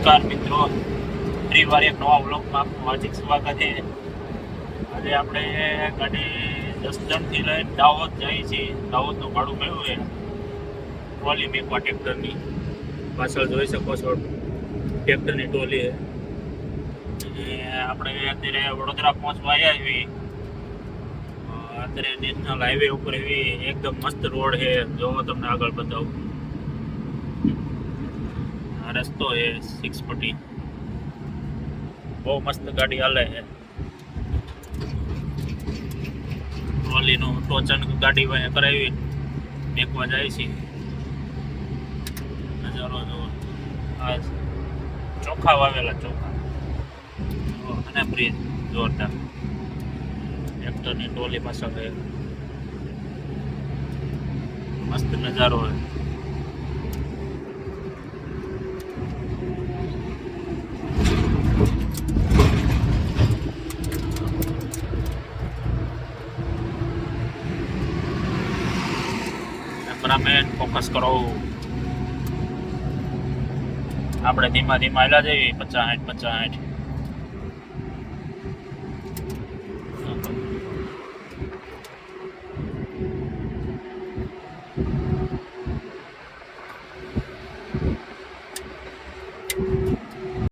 નમસ્કાર મિત્રો, ફરીવાર એક નવા વ્લોગમાં આપનું હાર્દિક સ્વાગત છે. આજે આપણે ગાડી 10 જણથી લઈને દાહોદ જઈએ છીએ. દાહોદનું ભાડું મળ્યું છે ટ્રોલી મેકવા ટ્રેક્ટરની. પાછળ જોઈ શકો છો ટ્રેક્ટરની ટ્રોલી છે. આપણે અત્યારે વડોદરા પહોંચવા આવ્યા છીએ. અત્યારે નેશનલ હાઈવે ઉપર એવી એકદમ મસ્ત રોડ છે. જોવો તમને આગળ બતાવું. રસ્તો છે 640. બહુ મસ્ત ગાડી હાલે છે. ટ્રોલીનું ટોચન ગાડી કરાવી મેકવા જાય છે. નજારો જુઓ, આ ચોખા વાવેલા ચોખા અને બ્રિજ જોરદાર. ટ્રેક્ટરની ટ્રોલી પાછળ મસ્ત નજારો હોય. કેમેરામેન ફોકસ કરો. આપણે ધીમા ધીમા હાલ્યા જઈએ 50-60.